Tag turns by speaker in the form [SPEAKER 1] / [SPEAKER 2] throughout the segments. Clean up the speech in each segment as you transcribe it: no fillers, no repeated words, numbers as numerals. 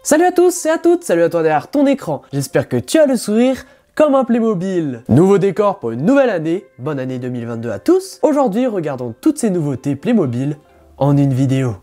[SPEAKER 1] Salut à tous et à toutes, salut à toi derrière ton écran, j'espère que tu as le sourire comme un Playmobil. Nouveau décor pour une nouvelle année, bonne année 2022 à tous. Aujourd'hui, regardons toutes ces nouveautés Playmobil en une vidéo.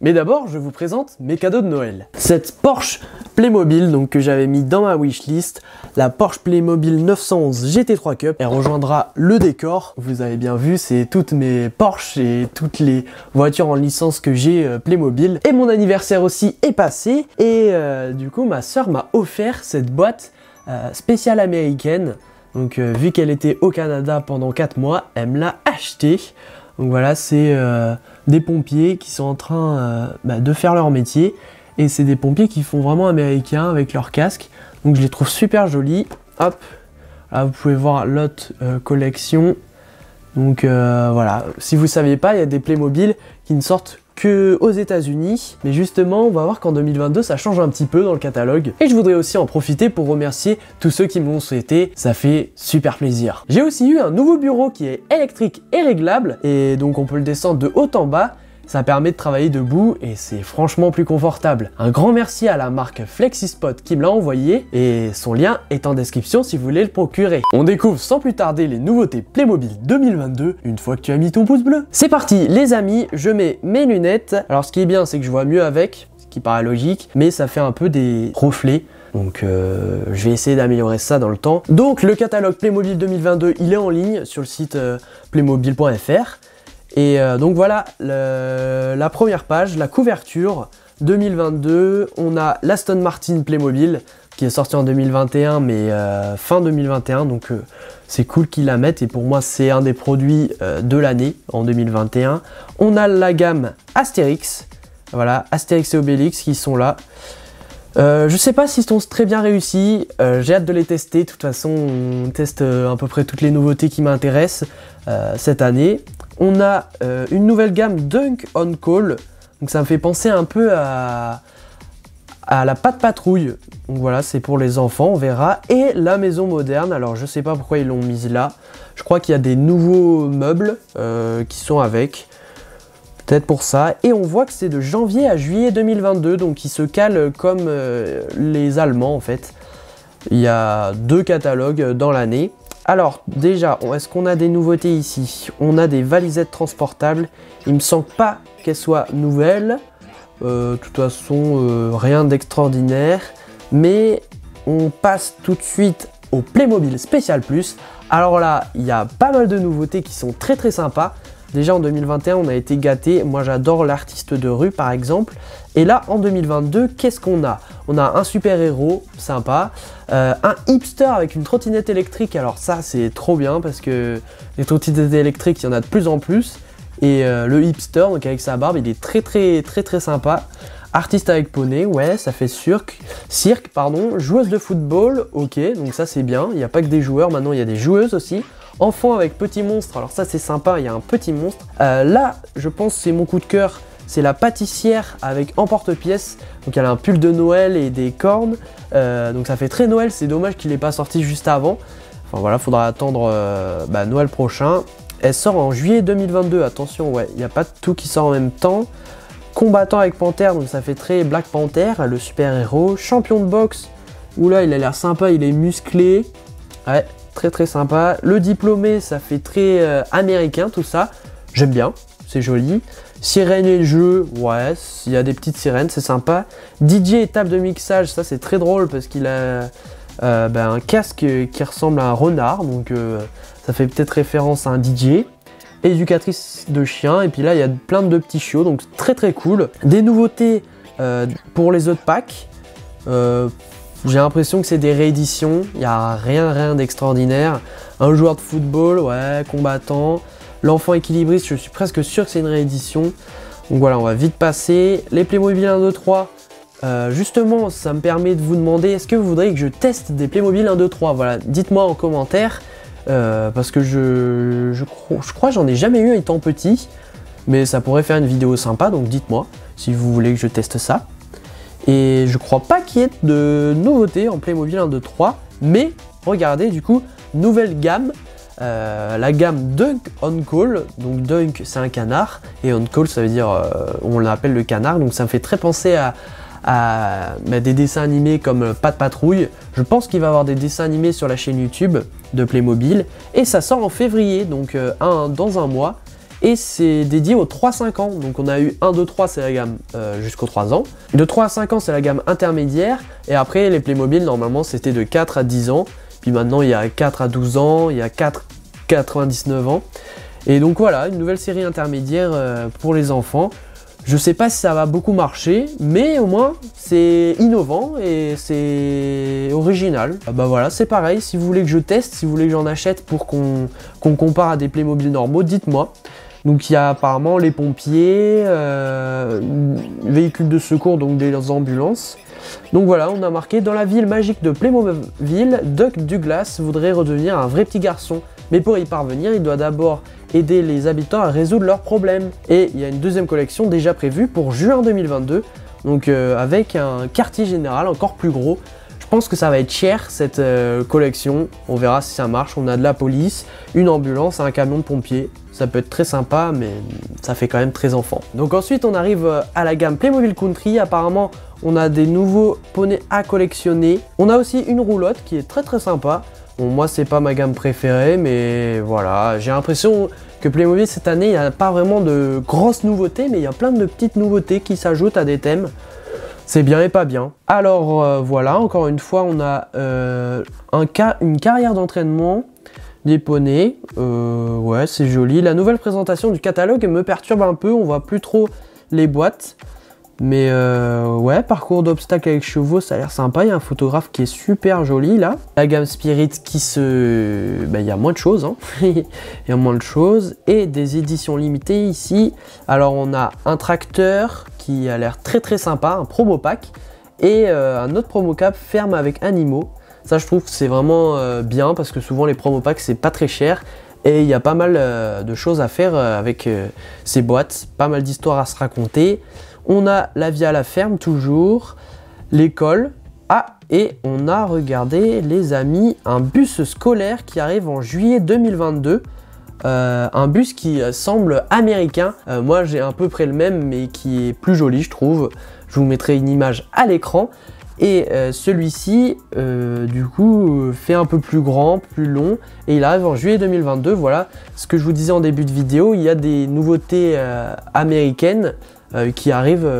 [SPEAKER 1] Mais d'abord, je vous présente mes cadeaux de Noël. Cette Porsche Playmobil donc, que j'avais mis dans ma wishlist, la Porsche Playmobil 911 GT3 Cup, elle rejoindra le décor. Vous avez bien vu, c'est toutes mes Porsche et toutes les voitures en licence que j'ai Playmobil. Et mon anniversaire aussi est passé et du coup ma soeur m'a offert cette boîte spéciale américaine. Donc vu qu'elle était au Canada pendant 4 mois, elle me l'a achetée. Donc voilà, c'est des pompiers qui sont en train de faire leur métier. Et c'est des pompiers qui font vraiment américains avec leur casque. Donc je les trouve super jolis. Hop, là vous pouvez voir l'autre collection. Donc voilà, si vous ne saviez pas, il y a des Playmobil qui ne sortent que aux États-Unis. Mais justement, on va voir qu'en 2022, ça change un petit peu dans le catalogue. Et je voudrais aussi en profiter pour remercier tous ceux qui me l'ont souhaité. Ça fait super plaisir. J'ai aussi eu un nouveau bureau qui est électrique et réglable. Et donc, on peut le descendre de haut en bas. Ça permet de travailler debout et c'est franchement plus confortable. Un grand merci à la marque FlexiSpot qui me l'a envoyé et son lien est en description si vous voulez le procurer. On découvre sans plus tarder les nouveautés Playmobil 2022 une fois que tu as mis ton pouce bleu. C'est parti les amis, je mets mes lunettes. Alors ce qui est bien c'est que je vois mieux avec, ce qui paraît logique, mais ça fait un peu des reflets. Donc je vais essayer d'améliorer ça dans le temps. Donc le catalogue Playmobil 2022 il est en ligne sur le site playmobil.fr. Et donc voilà la première page, la couverture 2022, on a l'Aston Martin Playmobil qui est sorti en 2021 mais fin 2021 donc c'est cool qu'ils la mettent et pour moi c'est un des produits de l'année en 2021. On a la gamme Astérix, voilà Astérix et Obélix qui sont là. Je sais pas s'ils sont très bien réussis, j'ai hâte de les tester, de toute façon on teste à peu près toutes les nouveautés qui m'intéressent cette année. On a une nouvelle gamme Dunk on Call, donc ça me fait penser un peu à la Pat' Patrouille, donc voilà c'est pour les enfants, on verra. Et la maison moderne, alors je sais pas pourquoi ils l'ont mise là, je crois qu'il y a des nouveaux meubles qui sont avec. Peut-être pour ça. Et on voit que c'est de janvier à juillet 2022, donc il se cale comme les Allemands en fait. Il y a 2 catalogues dans l'année. Alors déjà, est-ce qu'on a des nouveautés ici? On a des valisettes transportables. Il me semble pas qu'elles soient nouvelles. De toute façon, rien d'extraordinaire. Mais on passe tout de suite au Playmobil Spécial Plus. Alors là, il y a pas mal de nouveautés qui sont très très sympas. Déjà en 2021, on a été gâtés. Moi, j'adore l'artiste de rue, par exemple. Et là, en 2022, qu'est-ce qu'on a? On a un super-héros, sympa. Un hipster avec une trottinette électrique. Alors ça, c'est trop bien parce que les trottinettes électriques, il y en a de plus en plus. Et le hipster, donc avec sa barbe, il est très sympa. Artiste avec poney, ouais, ça fait cirque, pardon. Joueuse de football, ok, donc ça c'est bien. Il n'y a pas que des joueurs, maintenant il y a des joueuses aussi. Enfant avec petit monstre, alors ça c'est sympa, il y a un petit monstre. Là, je pense que c'est mon coup de cœur, c'est la pâtissière avec emporte-pièce. Donc elle a un pull de Noël et des cornes, donc ça fait très Noël, c'est dommage qu'il n'ait pas sorti juste avant. Enfin voilà, faudra attendre Noël prochain. Elle sort en juillet 2022, attention, ouais, il n'y a pas tout qui sort en même temps. Combattant avec panthère, donc ça fait très Black Panther, le super-héros. Champion de boxe, oula, il a l'air sympa, il est musclé. Ouais. Très sympa. Le diplômé, ça fait très américain tout ça. J'aime bien, c'est joli. Sirène et le jeu, ouais, il y a des petites sirènes, c'est sympa. DJ et table de mixage, ça c'est très drôle parce qu'il a un casque qui ressemble à un renard, donc ça fait peut-être référence à un DJ. Éducatrice de chien, et puis là il y a plein de petits chiots, donc très cool. Des nouveautés pour les autres packs. J'ai l'impression que c'est des rééditions, il n'y a rien d'extraordinaire. Un joueur de football, ouais, combattant. L'enfant équilibriste, je suis presque sûr que c'est une réédition. Donc voilà, on va vite passer. Les Playmobil 1, 2, 3. Justement, ça me permet de vous demander, est-ce que vous voudriez que je teste des Playmobil 1, 2, 3? Voilà, dites-moi en commentaire. Parce que je crois que j'en ai jamais eu étant petit. Mais ça pourrait faire une vidéo sympa, donc dites-moi si vous voulez que je teste ça. Et je crois pas qu'il y ait de nouveautés en Playmobil 1, 2, 3, mais regardez du coup, nouvelle gamme la gamme Dunk on Call. Donc Dunk c'est un canard et on Call ça veut dire on l'appelle le canard, donc ça me fait très penser à des dessins animés comme Pat' Patrouille. Je pense qu'il va y avoir des dessins animés sur la chaîne YouTube de Playmobil et ça sort en février, donc dans un mois, et c'est dédié aux 3-5 ans. Donc on a eu 1, 2, 3 c'est la gamme jusqu'aux 3 ans, de 3 à 5 ans c'est la gamme intermédiaire, et après les Playmobil normalement c'était de 4 à 10 ans, puis maintenant il y a 4 à 12 ans, il y a 4 99 ans, et donc voilà, une nouvelle série intermédiaire pour les enfants. Je sais pas si ça va beaucoup marcher, mais au moins c'est innovant et c'est original. Bah voilà, c'est pareil, si vous voulez que je teste, si vous voulez que j'en achète pour qu'on compare à des Playmobil normaux, dites-moi. Donc il y a apparemment les pompiers, véhicules de secours, donc des ambulances. Donc voilà, on a marqué: dans la ville magique de Playmobil, Duck Douglas voudrait redevenir un vrai petit garçon. Mais pour y parvenir, il doit d'abord aider les habitants à résoudre leurs problèmes. Et il y a une deuxième collection déjà prévue pour juin 2022, donc avec un quartier général encore plus gros. Je pense que ça va être cher cette collection, on verra si ça marche. On a de la police, une ambulance, un camion de pompiers. Ça peut être très sympa, mais ça fait quand même très enfant. Donc ensuite on arrive à la gamme Playmobil Country. Apparemment on a des nouveaux poneys à collectionner. On a aussi une roulotte qui est très sympa. Bon, moi c'est pas ma gamme préférée, mais voilà, j'ai l'impression que Playmobil cette année, il n'y a pas vraiment de grosses nouveautés, mais il y a plein de petites nouveautés qui s'ajoutent à des thèmes. C'est bien et pas bien. Alors voilà, encore une fois, on a une carrière d'entraînement, des poneys, ouais c'est joli. La nouvelle présentation du catalogue me perturbe un peu, on voit plus trop les boîtes. Mais ouais, parcours d'obstacles avec chevaux, ça a l'air sympa. Il y a un photographe qui est super joli là. La gamme Spirit qui se... il y a moins de choses, hein. Il y a moins de choses. Et des éditions limitées ici. Alors on a un tracteur qui a l'air très sympa, un promo pack. Et un autre promo pack ferme avec animaux. Ça je trouve que c'est vraiment bien, parce que souvent les promo packs c'est pas très cher. Et il y a pas mal de choses à faire avec ces boîtes. Pas mal d'histoires à se raconter. On a la vie à la ferme toujours, l'école. Ah, et on a, regardé les amis, un bus scolaire qui arrive en juillet 2022. Un bus qui semble américain. Moi j'ai à peu près le même, mais qui est plus joli je trouve. Je vous mettrai une image à l'écran. Et celui-ci, du coup, fait un peu plus grand, plus long. Et il arrive en juillet 2022. Voilà ce que je vous disais en début de vidéo. Il y a des nouveautés américaines qui arrivent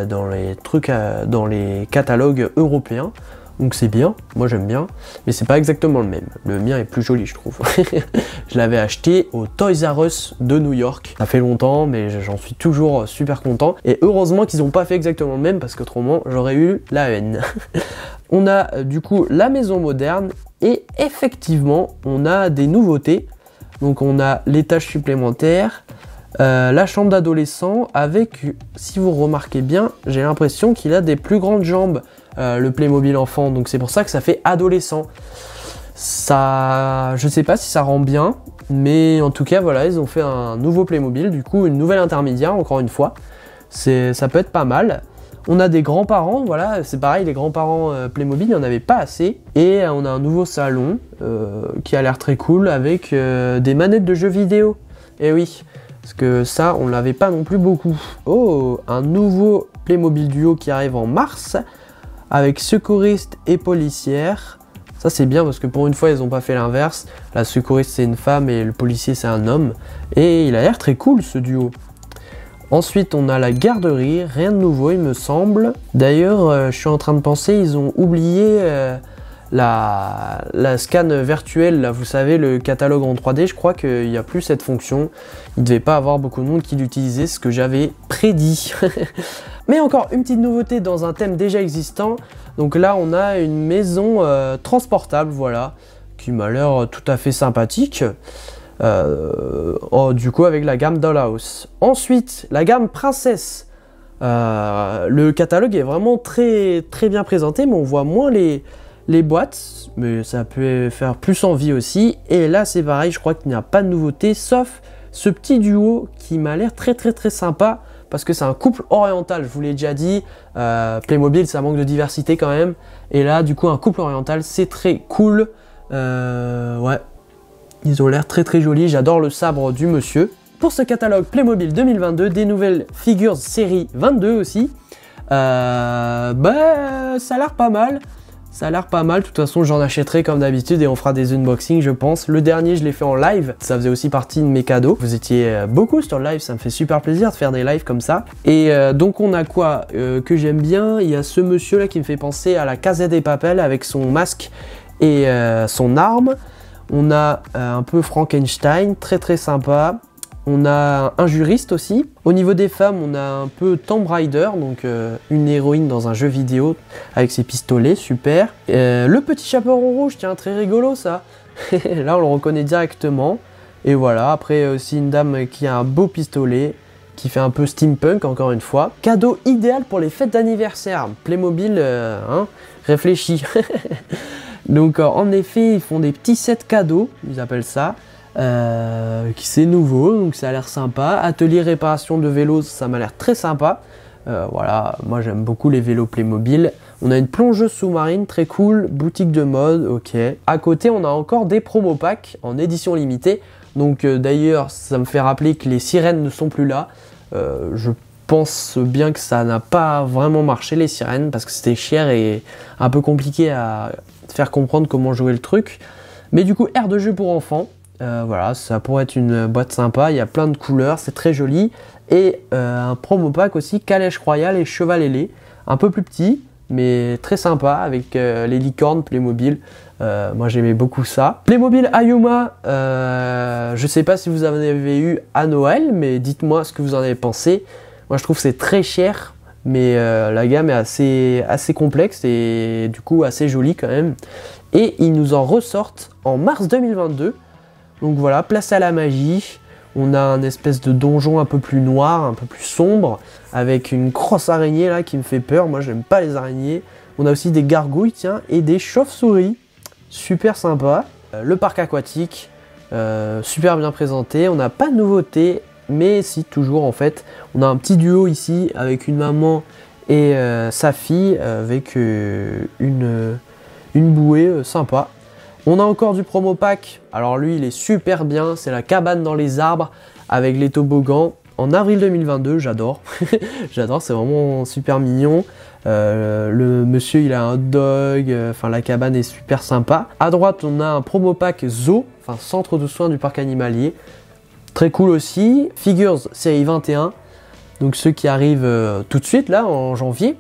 [SPEAKER 1] dans les trucs, dans les catalogues européens. Donc c'est bien, moi j'aime bien, mais c'est pas exactement le même. Le mien est plus joli je trouve. Je l'avais acheté au Toys R Us de New York. Ça fait longtemps, mais j'en suis toujours super content. Et heureusement qu'ils n'ont pas fait exactement le même, parce qu'autrement j'aurais eu la haine. On a du coup la maison moderne, et effectivement on a des nouveautés. Donc on a l'étage supplémentaire, la chambre d'adolescent avec, si vous remarquez bien, j'ai l'impression qu'il a des plus grandes jambes. Le Playmobil enfant, donc c'est pour ça que ça fait adolescent. Ça, je sais pas si ça rend bien, mais en tout cas voilà, ils ont fait un nouveau Playmobil, du coup une nouvelle intermédiaire encore une fois. Ça peut être pas mal. On a des grands-parents, voilà, c'est pareil, les grands-parents Playmobil, il n'y en avait pas assez. Et on a un nouveau salon qui a l'air très cool avec des manettes de jeux vidéo. Et oui, parce que ça on l'avait pas non plus beaucoup. Oh, un nouveau Playmobil Duo qui arrive en mars, avec secouriste et policière. Ça c'est bien, parce que pour une fois ils n'ont pas fait l'inverse. La secouriste c'est une femme et le policier c'est un homme. Et il a l'air très cool ce duo. Ensuite on a la garderie, rien de nouveau il me semble. D'ailleurs je suis en train de penser, ils ont oublié la scan virtuelle, là, vous savez, le catalogue en 3D. Je crois qu'il n'y a plus cette fonction. Il ne devait pas avoir beaucoup de monde qui l'utilisait, ce que j'avais prédit. Mais encore une petite nouveauté dans un thème déjà existant. Donc là on a une maison transportable, voilà, qui m'a l'air tout à fait sympathique. Du coup avec la gamme Dollhouse. Ensuite la gamme Princesse. Le catalogue est vraiment très bien présenté, mais on voit moins les boîtes, mais ça peut faire plus envie aussi. Et là c'est pareil, je crois qu'il n'y a pas de nouveauté, sauf ce petit duo qui m'a l'air très sympa, parce que c'est un couple oriental, je vous l'ai déjà dit. Playmobil ça manque de diversité quand même, et là du coup un couple oriental c'est très cool. Ouais, Ils ont l'air très jolis, j'adore le sabre du monsieur. Pour ce catalogue Playmobil 2022, des nouvelles figures série 22 aussi. Ça a l'air pas mal. Ça a l'air pas mal, de toute façon j'en achèterai comme d'habitude et on fera des unboxings je pense. Le dernier je l'ai fait en live, ça faisait aussi partie de mes cadeaux. Vous étiez beaucoup sur le live, ça me fait super plaisir de faire des lives comme ça. Et donc on a quoi que j'aime bien, il y a ce monsieur là qui me fait penser à la Casa de Papel avec son masque et son arme. On a un peu Frankenstein, très sympa. On a un juriste aussi. Au niveau des femmes, on a un peu Tomb Raider, donc une héroïne dans un jeu vidéo avec ses pistolets, super. Le petit chaperon rouge, tiens, très rigolo ça. Là, on le reconnaît directement. Et voilà, après aussi une dame qui a un beau pistolet, qui fait un peu steampunk encore une fois. Cadeau idéal pour les fêtes d'anniversaire. Playmobil, réfléchis. Donc en effet, ils font des petits sets cadeaux, ils appellent ça. C'est nouveau, donc ça a l'air sympa. Atelier réparation de vélos, ça m'a l'air très sympa. Voilà, moi j'aime beaucoup les vélos Playmobil. On a une plongeuse sous-marine très cool, boutique de mode, ok. À côté, on a encore des promo packs en édition limitée. Donc d'ailleurs, ça me fait rappeler que les sirènes ne sont plus là. Je pense bien que ça n'a pas vraiment marché les sirènes parce que c'était cher et un peu compliqué à faire comprendre comment jouer le truc. Mais du coup, aire de jeu pour enfants. Voilà, ça pourrait être une boîte sympa, il y a plein de couleurs, c'est très joli. Et un promo pack aussi, Calèche Royale et Cheval ailé, un peu plus petit, mais très sympa, avec les licornes Playmobil. Moi j'aimais beaucoup ça. Playmobil Ayuma, je sais pas si vous en avez eu à Noël, mais dites-moi ce que vous en avez pensé. Moi je trouve que c'est très cher, mais la gamme est assez complexe et du coup assez jolie quand même. Et ils nous en ressortent en mars 2022. Donc voilà, place à la magie. On a un espèce de donjon un peu plus noir, un peu plus sombre, avec une grosse araignée là qui me fait peur. Moi, j'aime pas les araignées. On a aussi des gargouilles, tiens, et des chauves-souris. Super sympa. Le parc aquatique, super bien présenté. On n'a pas de nouveauté, mais si, toujours en fait. On a un petit duo ici avec une maman et sa fille avec une bouée sympa. On a encore du promo pack, alors lui il est super bien, c'est la cabane dans les arbres avec les toboggans en avril 2022, j'adore, j'adore, c'est vraiment super mignon. Le monsieur il a un hot dog, enfin la cabane est super sympa. À droite on a un promo pack zoo, enfin centre de soins du parc animalier, très cool aussi. Figures série 21, donc ceux qui arrivent tout de suite là en janvier.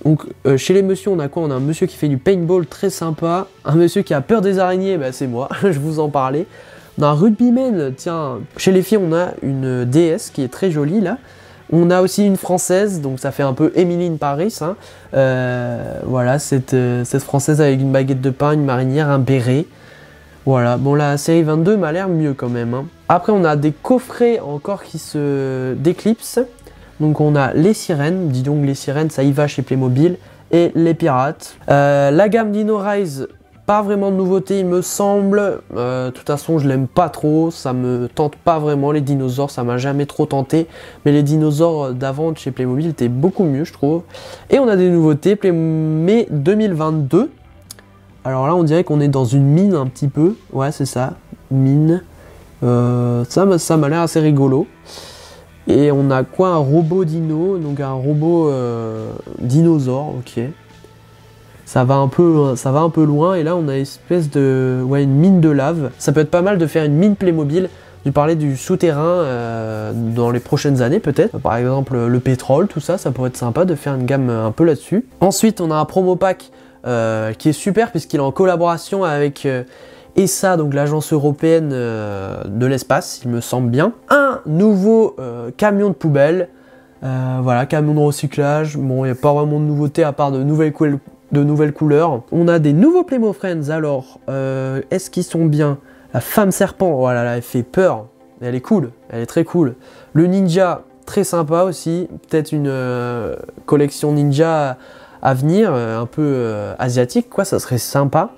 [SPEAKER 1] Donc chez les messieurs on a quoi? On a un monsieur qui fait du paintball très sympa, un monsieur qui a peur des araignées, bah c'est moi, je vous en parlais. On a un rugbyman, tiens, chez les filles on a une déesse qui est très jolie là. On a aussi une française, donc ça fait un peu Emily in Paris, hein. Voilà, cette française avec une baguette de pain, une marinière, un béret. Voilà, bon la série 22 m'a l'air mieux quand même, hein. Après on a des coffrets encore qui se déclipsent. Donc on a les sirènes, dis donc les sirènes ça y va chez Playmobil, et les pirates. La gamme Dino Rise, pas vraiment de nouveauté il me semble, de toute façon je l'aime pas trop, ça me tente pas vraiment, les dinosaures ça m'a jamais trop tenté, mais les dinosaures d'avant de chez Playmobil étaient beaucoup mieux je trouve. Et on a des nouveautés, Mai 2022, alors là on dirait qu'on est dans une mine un petit peu, ouais c'est ça, mine, ça m'a l'air assez rigolo. Et on a quoi? Un robot dino, donc un robot dinosaure, ok. Ça va un peu loin, et là on a une espèce de... ouais, une mine de lave. Ça peut être pas mal de faire une mine Playmobil, de parler du souterrain dans les prochaines années peut-être. Par exemple le pétrole, tout ça, ça pourrait être sympa de faire une gamme un peu là-dessus. Ensuite on a un promo pack qui est super puisqu'il est en collaboration avec... ESA, donc l'agence européenne de l'espace, il me semble bien. Un nouveau camion de poubelle, voilà, camion de recyclage. Bon, il n'y a pas vraiment de nouveauté à part de nouvelles couleurs. On a des nouveaux Playmo Friends, alors, est-ce qu'ils sont bien? La femme serpent, voilà, là, elle fait peur. Elle est cool, elle est très cool. Le ninja, très sympa aussi. Peut-être une collection ninja à venir, un peu asiatique, quoi, ça serait sympa.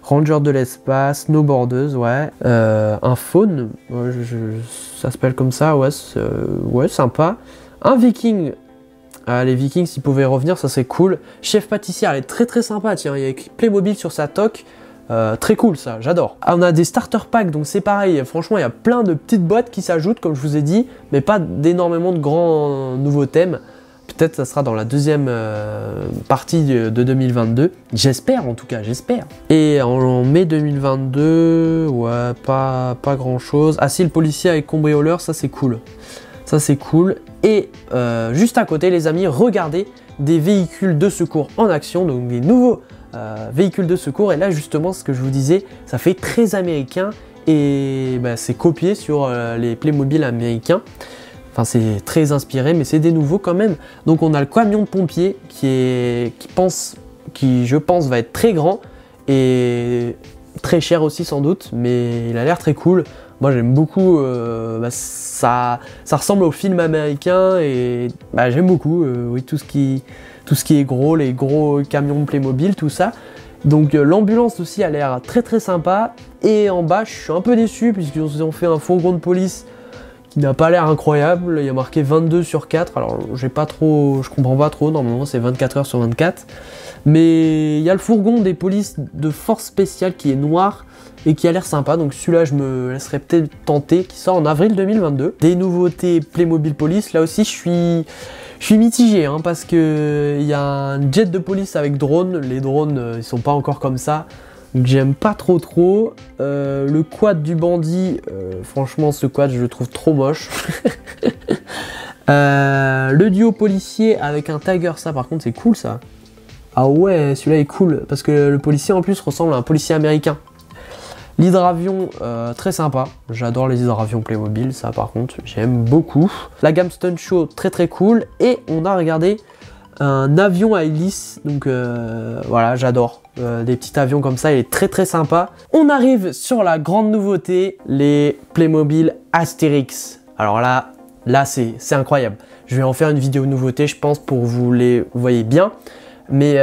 [SPEAKER 1] Ranger de l'espace, snowboardeuse, ouais. Un faune, ouais, ça s'appelle comme ça, ouais, ouais, sympa. Un viking, les vikings s'ils pouvaient revenir, ça serait cool. Chef pâtissière, elle est très sympa, tiens, il y a écrit Playmobil sur sa toque. Très cool ça, j'adore. Ah, on a des starter packs, donc c'est pareil, franchement il y a plein de petites boîtes qui s'ajoutent comme je vous ai dit, mais pas d'énormément de grands nouveaux thèmes. Peut-être ça sera dans la deuxième partie de 2022. J'espère en tout cas, j'espère. Et en mai 2022, ouais, pas grand chose. Ah si, le policier avec cambrioleur, ça c'est cool. Ça c'est cool. Et juste à côté les amis, regardez des véhicules de secours en action, donc des nouveaux véhicules de secours. Et là justement ce que je vous disais, ça fait très américain et bah, c'est copié sur les Playmobil américains. Enfin, c'est très inspiré, mais c'est des nouveaux quand même. Donc on a le camion de pompier qui je pense va être très grand et très cher aussi sans doute, mais il a l'air très cool. Moi j'aime beaucoup, bah, ça ressemble au film américain et bah, j'aime beaucoup oui, tout ce qui est gros, les gros camions de Playmobil, tout ça. Donc l'ambulance aussi a l'air très sympa. Et en bas je suis un peu déçu puisqu'ils ont fait un fourgon de police qui n'a pas l'air incroyable. Il y a marqué 22 sur 4, alors je comprends pas trop, normalement c'est 24 heures sur 24. Mais il y a le fourgon des polices de force spéciale qui est noir et qui a l'air sympa, donc celui-là je me laisserai peut-être tenter, qui sort en avril 2022. Des nouveautés Playmobil Police, là aussi je suis mitigé hein, parce que il y a un jet de police avec drone. Les drones ils sont pas encore comme ça, donc j'aime pas trop. Le quad du bandit, franchement ce quad je le trouve trop moche. Le duo policier avec un tiger, ça par contre c'est cool ça. Ah ouais, celui-là est cool parce que le policier en plus ressemble à un policier américain. L'hydravion, très sympa. J'adore les hydravions Playmobil, ça par contre, j'aime beaucoup. La gamme Stunt Show, très cool. Et on a regardé un avion à hélice, donc voilà, j'adore. Des petits avions comme ça, il est très sympa. On arrive sur la grande nouveauté, les Playmobil Astérix. Alors là c'est incroyable. Je vais en faire une vidéo nouveauté, je pense, pour vous les voyez bien. Mais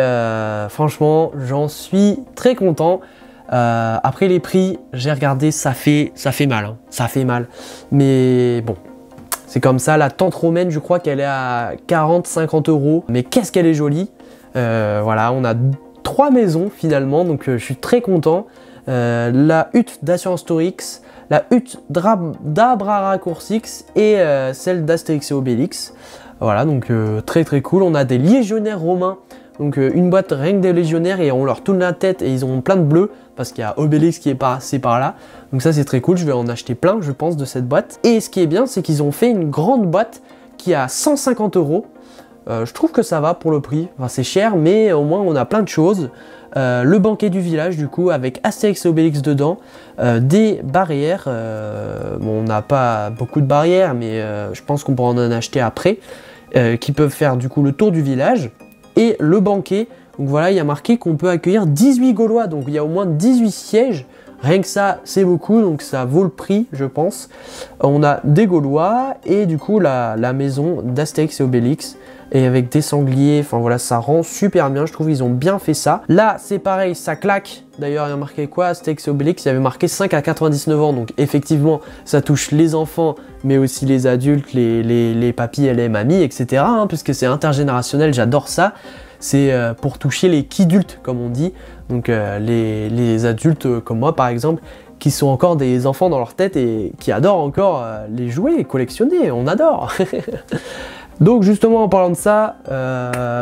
[SPEAKER 1] franchement, j'en suis très content. Après les prix, j'ai regardé, ça fait mal, hein. Ça fait mal. Mais bon, c'est comme ça. La tente romaine, je crois qu'elle est à 40-50 €. Mais qu'est-ce qu'elle est jolie. Voilà, on a 3 maisons finalement, donc je suis très content. La hutte d'Assurance Torix, la hutte d'Abraracoursix et celle d'Astérix et Obélix. Voilà, donc très cool. On a des légionnaires romains. Donc une boîte rien que des légionnaires et on leur tourne la tête et ils ont plein de bleus parce qu'il y a Obélix qui est passé par là. Donc ça c'est très cool, je vais en acheter plein je pense de cette boîte. Et ce qui est bien c'est qu'ils ont fait une grande boîte qui a 150 €. Je trouve que ça va pour le prix, enfin, c'est cher mais au moins on a plein de choses. Le banquet du village du coup avec Astérix et Obélix dedans, des barrières, bon, on n'a pas beaucoup de barrières mais je pense qu'on pourra en acheter après, qui peuvent faire du coup le tour du village. Et le banquet, donc voilà, il y a marqué qu'on peut accueillir 18 Gaulois, donc il y a au moins 18 sièges, rien que ça c'est beaucoup, donc ça vaut le prix je pense. On a des Gaulois et du coup la maison d'Astérix et Obélix, et avec des sangliers, enfin voilà, ça rend super bien, je trouve ils ont bien fait ça. Là c'est pareil, ça claque, d'ailleurs il y a marqué quoi, Astérix et Obélix, il y avait marqué 5 à 99 ans, donc effectivement ça touche les enfants, mais aussi les adultes, les papis et les mamies, etc. Hein, puisque c'est intergénérationnel, j'adore ça. C'est pour toucher les kidultes, comme on dit, donc les adultes comme moi par exemple, qui sont encore des enfants dans leur tête et qui adorent encore les jouer et collectionner, on adore. Donc justement en parlant de ça,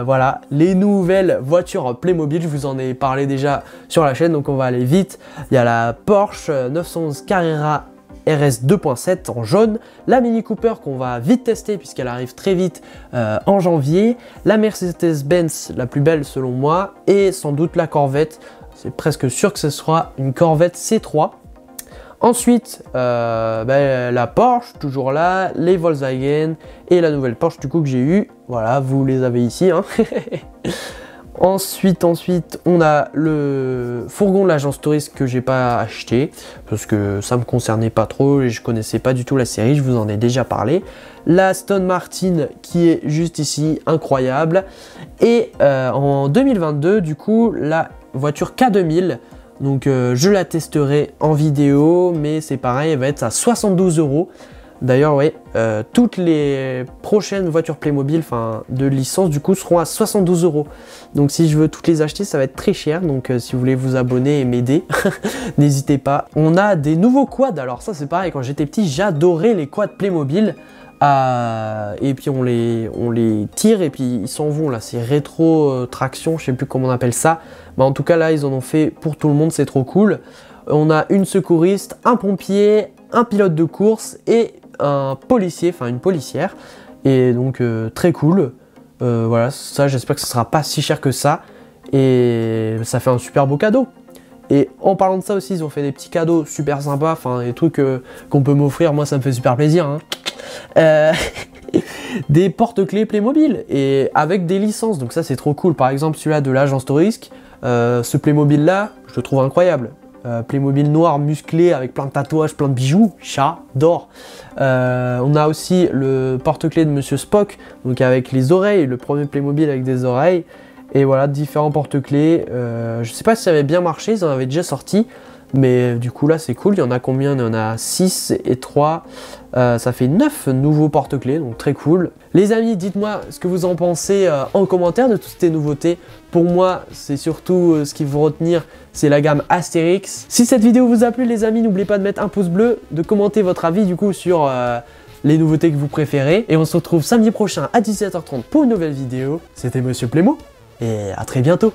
[SPEAKER 1] voilà, les nouvelles voitures Playmobil, je vous en ai parlé déjà sur la chaîne, donc on va aller vite. Il y a la Porsche 911 Carrera RS 2.7 en jaune, la Mini Cooper qu'on va vite tester puisqu'elle arrive très vite en janvier, la Mercedes-Benz la plus belle selon moi, et sans doute la Corvette, c'est presque sûr que ce sera une Corvette C3. Ensuite, la Porsche, toujours là, les Volkswagen et la nouvelle Porsche du coup que j'ai eue. Voilà, vous les avez ici. Hein. Ensuite, on a le fourgon de l'agence touriste que j'ai pas acheté parce que ça me concernait pas trop et je connaissais pas du tout la série, je vous en ai déjà parlé. La Aston Martin qui est juste ici, incroyable. Et en 2022, du coup, la voiture K2000. Donc je la testerai en vidéo, mais c'est pareil, elle va être à 72 €. D'ailleurs, oui, toutes les prochaines voitures Playmobil, enfin de licence, du coup, seront à 72 €. Donc, si je veux toutes les acheter, ça va être très cher. Donc, si vous voulez vous abonner et m'aider, n'hésitez pas. On a des nouveaux quads. Alors, ça, c'est pareil. Quand j'étais petit, j'adorais les quads Playmobil. Et puis, on les tire et puis ils s'en vont. Là, c'est rétro traction. Je sais plus comment on appelle ça. Mais en tout cas, là, ils en ont fait pour tout le monde. C'est trop cool. On a une secouriste, un pompier, un pilote de course et un policier, enfin une policière, et donc très cool. Voilà, ça j'espère que ce sera pas si cher que ça, et ça fait un super beau cadeau. Et en parlant de ça aussi, ils ont fait des petits cadeaux super sympas, enfin des trucs qu'on peut m'offrir, moi ça me fait super plaisir, hein. Des porte-clés Playmobil, et avec des licences, donc ça c'est trop cool. Par exemple celui-là de l'agence Tourisque, ce Playmobil là, je le trouve incroyable. Playmobil noir musclé avec plein de tatouages, plein de bijoux, j'adore. On a aussi le porte-clés de Monsieur Spock, donc avec les oreilles, le premier Playmobil avec des oreilles. Et voilà, différents porte-clés. Je sais pas si ça avait bien marché, ils en avaient déjà sorti. Mais du coup là c'est cool, il y en a combien? Il y en a 6 et 3, ça fait 9 nouveaux porte-clés, donc très cool. Les amis, dites-moi ce que vous en pensez en commentaire de toutes ces nouveautés. Pour moi, c'est surtout ce qu'il faut retenir, c'est la gamme Astérix. Si cette vidéo vous a plu les amis, n'oubliez pas de mettre un pouce bleu, de commenter votre avis du coup sur les nouveautés que vous préférez. Et on se retrouve samedi prochain à 17h30 pour une nouvelle vidéo. C'était Monsieur Playmo, et à très bientôt.